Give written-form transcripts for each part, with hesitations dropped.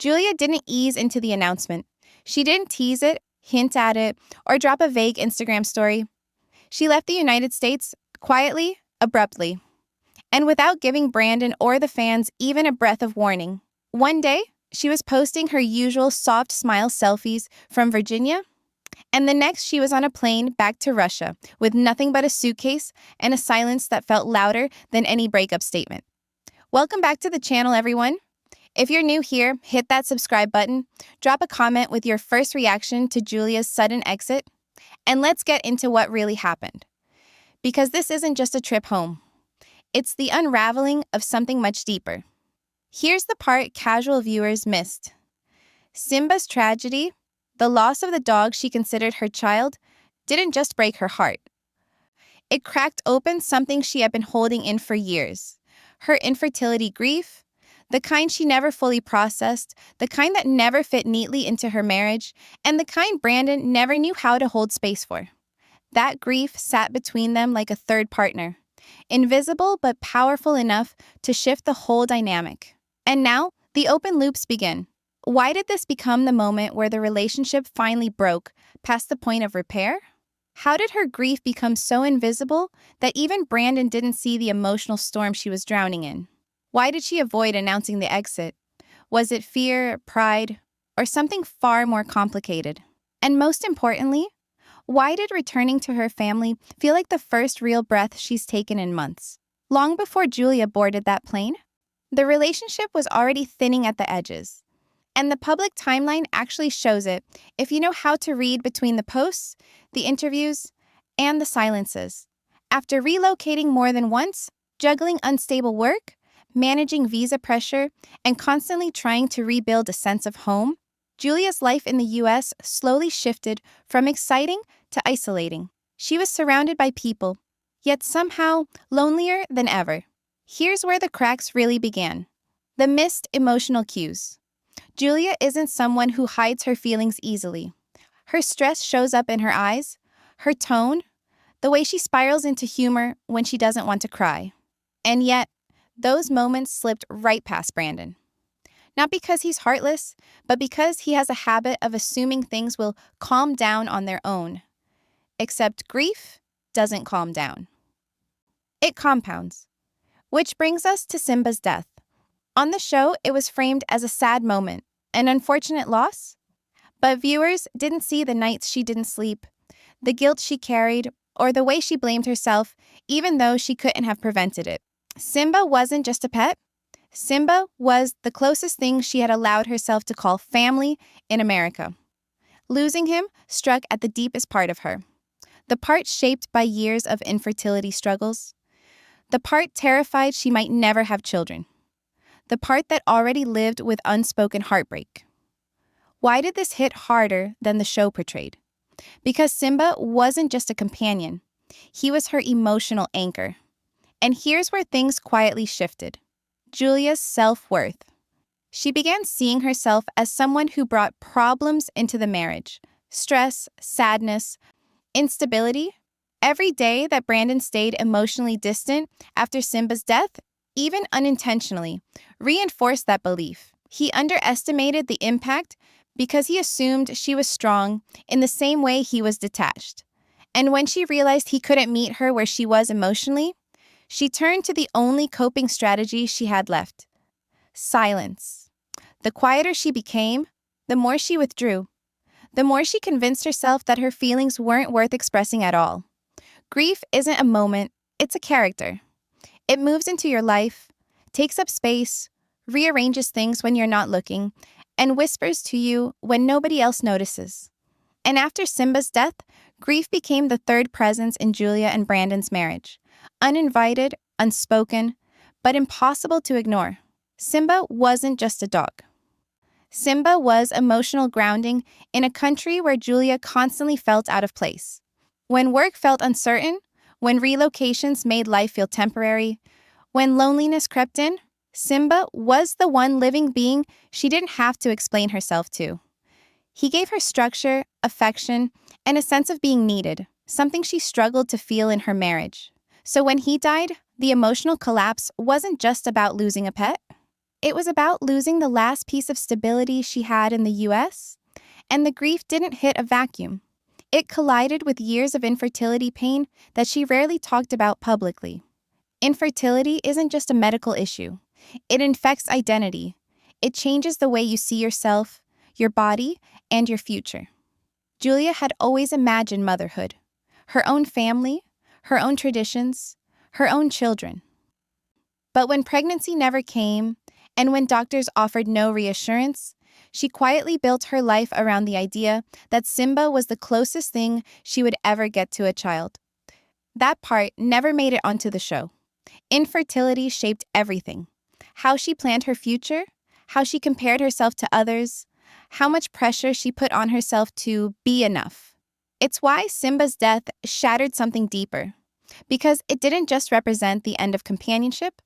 Julia didn't ease into the announcement. She didn't tease it, hint at it, or drop a vague Instagram story. She left the United States quietly, abruptly, and without giving Brandon or the fans even a breath of warning. One day, she was posting her usual soft smile selfies from Virginia, and the next she was on a plane back to Russia with nothing but a suitcase and a silence that felt louder than any breakup statement. Welcome back to the channel, everyone. If you're new here, hit that subscribe button, drop a comment with your first reaction to Julia's sudden exit, and let's get into what really happened. Because this isn't just a trip home. It's the unraveling of something much deeper. Here's the part casual viewers missed. Simba's tragedy, the loss of the dog she considered her child, didn't just break her heart. It cracked open something she had been holding in for years. Her infertility grief, the kind she never fully processed, the kind that never fit neatly into her marriage, and the kind Brandon never knew how to hold space for. That grief sat between them like a third partner, invisible but powerful enough to shift the whole dynamic. And now, the open loops begin. Why did this become the moment where the relationship finally broke past the point of repair? How did her grief become so invisible that even Brandon didn't see the emotional storm she was drowning in? Why did she avoid announcing the exit? Was it fear, pride, or something far more complicated? And most importantly, why did returning to her family feel like the first real breath she's taken in months? Long before Julia boarded that plane, the relationship was already thinning at the edges. And the public timeline actually shows it if you know how to read between the posts, the interviews, and the silences. After relocating more than once, juggling unstable work, managing visa pressure, and constantly trying to rebuild a sense of home, Julia's life in the US slowly shifted from exciting to isolating. She was surrounded by people, yet somehow lonelier than ever. Here's where the cracks really began. The missed emotional cues. Julia isn't someone who hides her feelings easily. Her stress shows up in her eyes, her tone, the way she spirals into humor when she doesn't want to cry. And yet, those moments slipped right past Brandon. Not because he's heartless, but because he has a habit of assuming things will calm down on their own. Except grief doesn't calm down. It compounds. Which brings us to Simba's death. On the show, it was framed as a sad moment, an unfortunate loss. But viewers didn't see the nights she didn't sleep, the guilt she carried, or the way she blamed herself, even though she couldn't have prevented it. Simba wasn't just a pet. Simba was the closest thing she had allowed herself to call family in America. Losing him struck at the deepest part of her. The part shaped by years of infertility struggles. The part terrified she might never have children. The part that already lived with unspoken heartbreak. Why did this hit harder than the show portrayed? Because Simba wasn't just a companion. He was her emotional anchor. And here's where things quietly shifted. Julia's self-worth. She began seeing herself as someone who brought problems into the marriage. Stress, sadness, instability. Every day that Brandon stayed emotionally distant after Simba's death, even unintentionally, reinforced that belief. He underestimated the impact because he assumed she was strong in the same way he was detached. And when she realized he couldn't meet her where she was emotionally, she turned to the only coping strategy she had left: silence. The quieter she became, the more she withdrew. The more she convinced herself that her feelings weren't worth expressing at all. Grief isn't a moment, it's a character. It moves into your life, takes up space, rearranges things when you're not looking, and whispers to you when nobody else notices. And after Simba's death, grief became the third presence in Julia and Brandon's marriage. Uninvited, unspoken, but impossible to ignore. Simba wasn't just a dog. Simba was emotional grounding in a country where Julia constantly felt out of place. When work felt uncertain, when relocations made life feel temporary, when loneliness crept in, Simba was the one living being she didn't have to explain herself to. He gave her structure, affection, and a sense of being needed, something she struggled to feel in her marriage. So when he died, the emotional collapse wasn't just about losing a pet. It was about losing the last piece of stability she had in the US, and the grief didn't hit a vacuum. It collided with years of infertility pain that she rarely talked about publicly. Infertility isn't just a medical issue. It infects identity. It changes the way you see yourself, your body, and your future. Julia had always imagined motherhood, her own family, her own traditions, her own children. But when pregnancy never came, and when doctors offered no reassurance, she quietly built her life around the idea that Simba was the closest thing she would ever get to a child. That part never made it onto the show. Infertility shaped everything. How she planned her future, how she compared herself to others, how much pressure she put on herself to be enough. It's why Simba's death shattered something deeper, because it didn't just represent the end of companionship.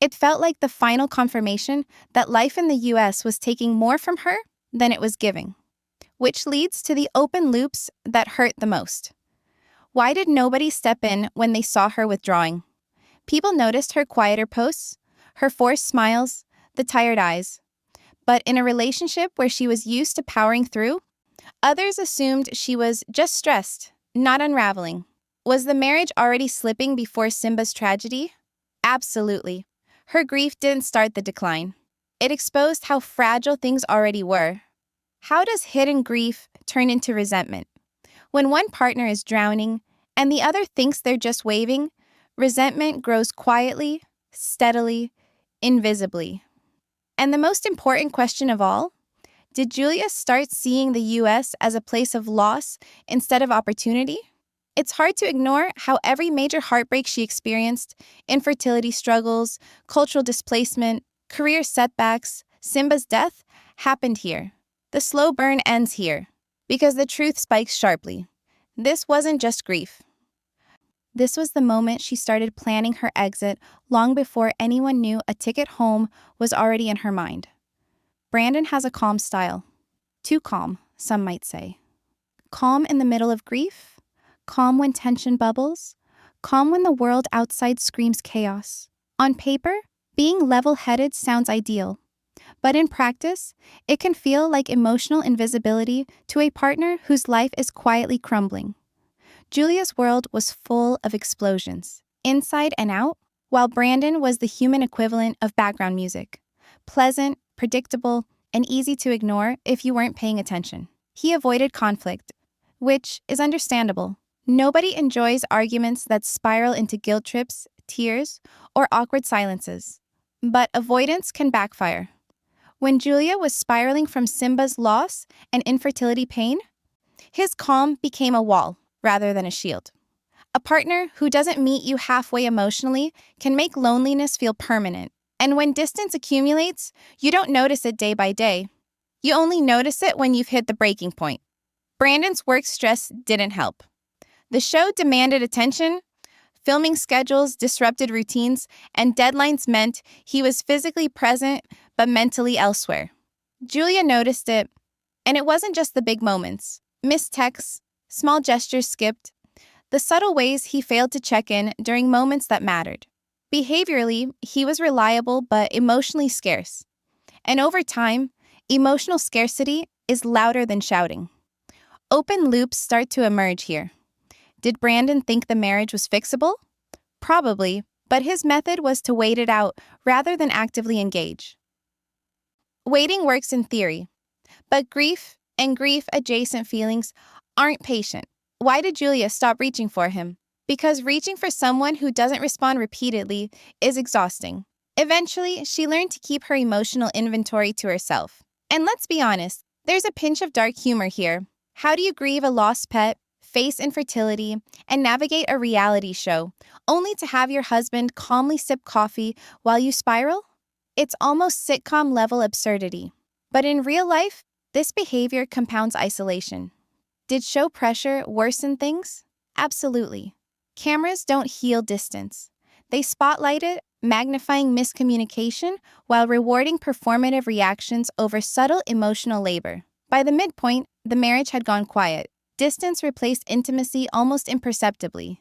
It felt like the final confirmation that life in the US was taking more from her than it was giving, which leads to the open loops that hurt the most. Why did nobody step in when they saw her withdrawing? People noticed her quieter posts, her forced smiles, the tired eyes. But in a relationship where she was used to powering through, others assumed she was just stressed, not unraveling. Was the marriage already slipping before Simba's tragedy? Absolutely. Her grief didn't start the decline. It exposed how fragile things already were. How does hidden grief turn into resentment? When one partner is drowning and the other thinks they're just waving, resentment grows quietly, steadily, invisibly. And the most important question of all, did Julia start seeing the US as a place of loss instead of opportunity? It's hard to ignore how every major heartbreak she experienced, infertility struggles, cultural displacement, career setbacks, Simba's death, happened here. The slow burn ends here, because the truth spikes sharply. This wasn't just grief. This was the moment she started planning her exit long before anyone knew a ticket home was already in her mind. Brandon has a calm style. Too calm, some might say. Calm in the middle of grief? Calm when tension bubbles? Calm when the world outside screams chaos? On paper, being level-headed sounds ideal. But in practice, it can feel like emotional invisibility to a partner whose life is quietly crumbling. Julia's world was full of explosions, inside and out, while Brandon was the human equivalent of background music. Pleasant, predictable, and easy to ignore if you weren't paying attention. He avoided conflict, which is understandable. Nobody enjoys arguments that spiral into guilt trips, tears, or awkward silences. But avoidance can backfire. When Julia was spiraling from Simba's loss and infertility pain, his calm became a wall rather than a shield. A partner who doesn't meet you halfway emotionally can make loneliness feel permanent. And when distance accumulates, you don't notice it day by day. You only notice it when you've hit the breaking point. Brandon's work stress didn't help. The show demanded attention. Filming schedules disrupted routines, and deadlines meant he was physically present but mentally elsewhere. Julia noticed it, and it wasn't just the big moments. Missed texts, small gestures skipped, the subtle ways he failed to check in during moments that mattered. Behaviorally, he was reliable but emotionally scarce. And over time, emotional scarcity is louder than shouting. Open loops start to emerge here. Did Brandon think the marriage was fixable? Probably, but his method was to wait it out rather than actively engage. Waiting works in theory, but grief and grief-adjacent feelings aren't patient. Why did Julia stop reaching for him? Because reaching for someone who doesn't respond repeatedly is exhausting. Eventually, she learned to keep her emotional inventory to herself. And let's be honest, there's a pinch of dark humor here. How do you grieve a lost pet, face infertility, and navigate a reality show, only to have your husband calmly sip coffee while you spiral? It's almost sitcom-level absurdity. But in real life, this behavior compounds isolation. Did show pressure worsen things? Absolutely. Cameras don't heal distance. They spotlight it, magnifying miscommunication while rewarding performative reactions over subtle emotional labor. By the midpoint, the marriage had gone quiet. Distance replaced intimacy almost imperceptibly.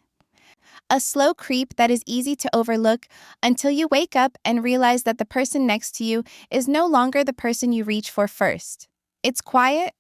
a slow creep that is easy to overlook until you wake up and realize that the person next to you is no longer the person you reach for first. It's quiet,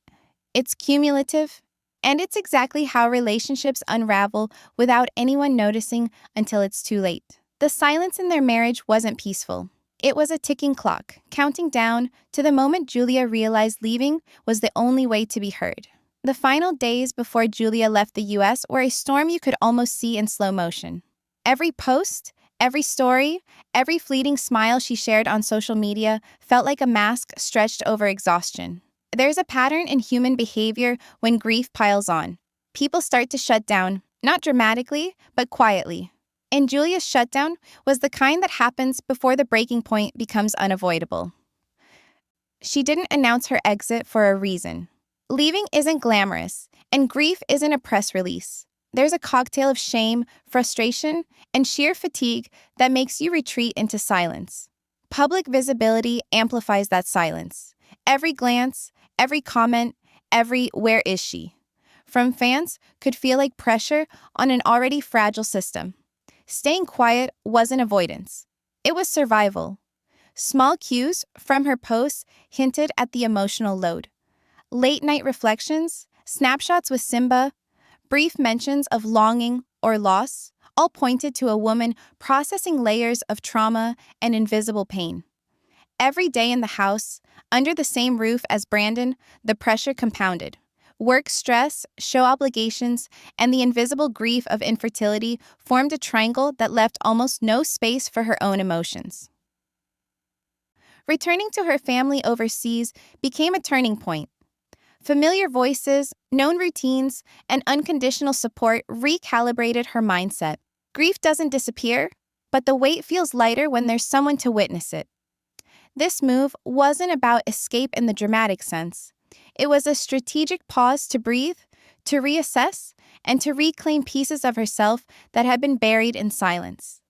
it's cumulative, and it's exactly how relationships unravel without anyone noticing until it's too late. The silence in their marriage wasn't peaceful. It was a ticking clock, counting down to the moment Julia realized leaving was the only way to be heard. The final days before Julia left the US were a storm you could almost see in slow motion. Every post, every story, every fleeting smile she shared on social media felt like a mask stretched over exhaustion. There's a pattern in human behavior when grief piles on. People start to shut down, not dramatically, but quietly. And Julia's shutdown was the kind that happens before the breaking point becomes unavoidable. She didn't announce her exit for a reason. Leaving isn't glamorous, and grief isn't a press release. There's a cocktail of shame, frustration, and sheer fatigue that makes you retreat into silence. Public visibility amplifies that silence. Every glance, every comment, every "where is she?" from fans could feel like pressure on an already fragile system. Staying quiet wasn't avoidance. It was survival. Small cues from her posts hinted at the emotional load. Late-night reflections, snapshots with Simba, brief mentions of longing or loss, all pointed to a woman processing layers of trauma and invisible pain. Every day in the house, under the same roof as Brandon, the pressure compounded. Work stress, show obligations, and the invisible grief of infertility formed a triangle that left almost no space for her own emotions. Returning to her family overseas became a turning point. Familiar voices, known routines, and unconditional support recalibrated her mindset. Grief doesn't disappear, but the weight feels lighter when there's someone to witness it. This move wasn't about escape in the dramatic sense. It was a strategic pause to breathe, to reassess, and to reclaim pieces of herself that had been buried in silence.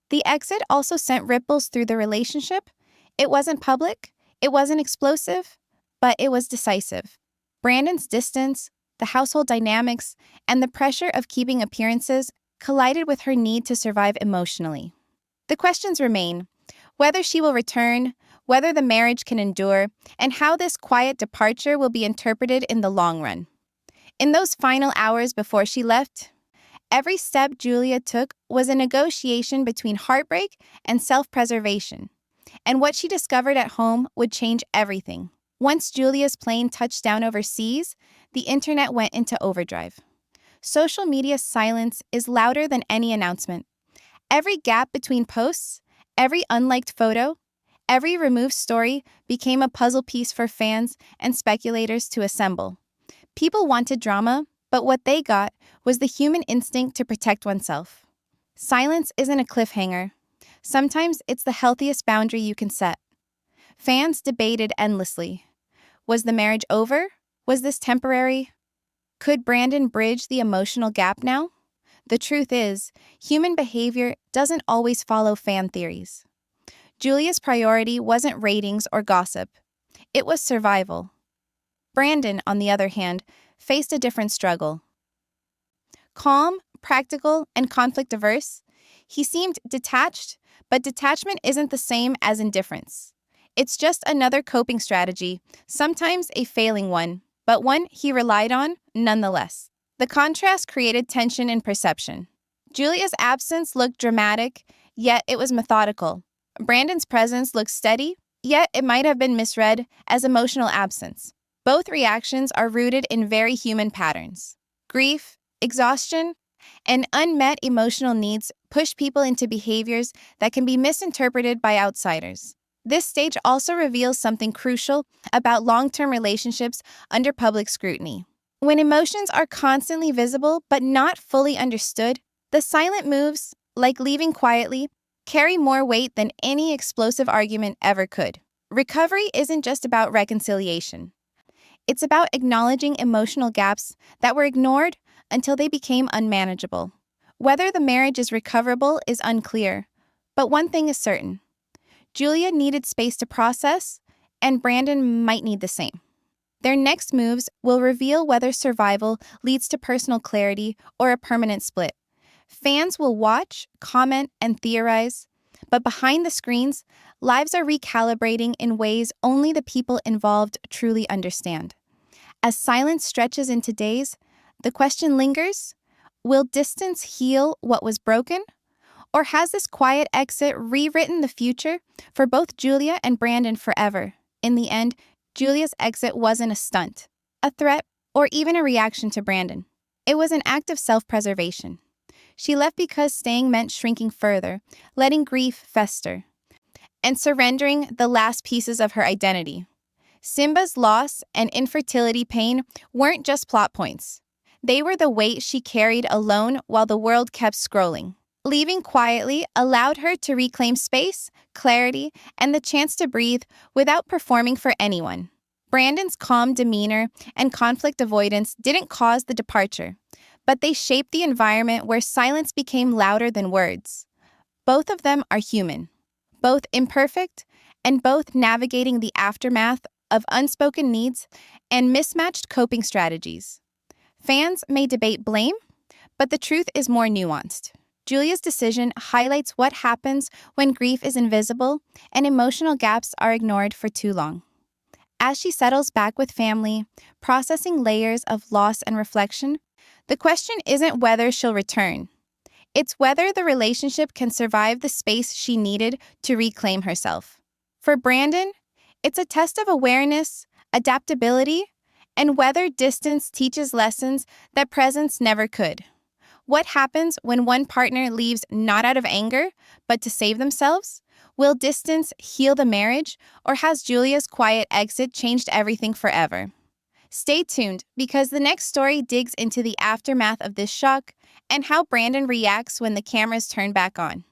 The exit also sent ripples through the relationship. It wasn't public, it wasn't explosive, but it was decisive. Brandon's distance, the household dynamics, and the pressure of keeping appearances collided with her need to survive emotionally. The questions remain: whether she will return, whether the marriage can endure, and how this quiet departure will be interpreted in the long run. In those final hours before she left, every step Julia took was a negotiation between heartbreak and self-preservation. And what she discovered at home would change everything. Once Julia's plane touched down overseas, the internet went into overdrive. Social media's silence is louder than any announcement. Every gap between posts, every unliked photo, every removed story became a puzzle piece for fans and speculators to assemble. People wanted drama, but what they got was the human instinct to protect oneself. Silence isn't a cliffhanger. Sometimes it's the healthiest boundary you can set. Fans debated endlessly. Was the marriage over? Was this temporary? Could Brandon bridge the emotional gap now? The truth is, human behavior doesn't always follow fan theories. Julia's priority wasn't ratings or gossip. It was survival. Brandon, on the other hand, faced a different struggle. Calm, practical, and conflict-averse, he seemed detached, but detachment isn't the same as indifference. It's just another coping strategy, sometimes a failing one, but one he relied on nonetheless. The contrast created tension in perception. Julia's absence looked dramatic, yet it was methodical. Brandon's presence looked steady, yet it might have been misread as emotional absence. Both reactions are rooted in very human patterns. Grief, exhaustion, and unmet emotional needs push people into behaviors that can be misinterpreted by outsiders. This stage also reveals something crucial about long-term relationships under public scrutiny. When emotions are constantly visible but not fully understood, the silent moves, like leaving quietly, carry more weight than any explosive argument ever could. Recovery isn't just about reconciliation. It's about acknowledging emotional gaps that were ignored until they became unmanageable. Whether the marriage is recoverable is unclear, but one thing is certain. Julia needed space to process, and Brandon might need the same. Their next moves will reveal whether survival leads to personal clarity or a permanent split. Fans will watch, comment, and theorize, but behind the screens, lives are recalibrating in ways only the people involved truly understand. As silence stretches into days, the question lingers: will distance heal what was broken? Or has this quiet exit rewritten the future for both Julia and Brandon forever? In the end, Julia's exit wasn't a stunt, a threat, or even a reaction to Brandon. It was an act of self-preservation. She left because staying meant shrinking further, letting grief fester, and surrendering the last pieces of her identity. Simba's loss and infertility pain weren't just plot points. They were the weight she carried alone while the world kept scrolling. Leaving quietly allowed her to reclaim space, clarity, and the chance to breathe without performing for anyone. Brandon's calm demeanor and conflict avoidance didn't cause the departure, but they shaped the environment where silence became louder than words. Both of them are human, both imperfect, and both navigating the aftermath of unspoken needs and mismatched coping strategies. Fans may debate blame, but the truth is more nuanced. Julia's decision highlights what happens when grief is invisible and emotional gaps are ignored for too long. As she settles back with family, processing layers of loss and reflection, the question isn't whether she'll return. It's whether the relationship can survive the space she needed to reclaim herself. For Brandon, it's a test of awareness, adaptability, and whether distance teaches lessons that presence never could. What happens when one partner leaves not out of anger, but to save themselves? Will distance heal the marriage, or has Julia's quiet exit changed everything forever? Stay tuned, because the next story digs into the aftermath of this shock and how Brandon reacts when the cameras turn back on.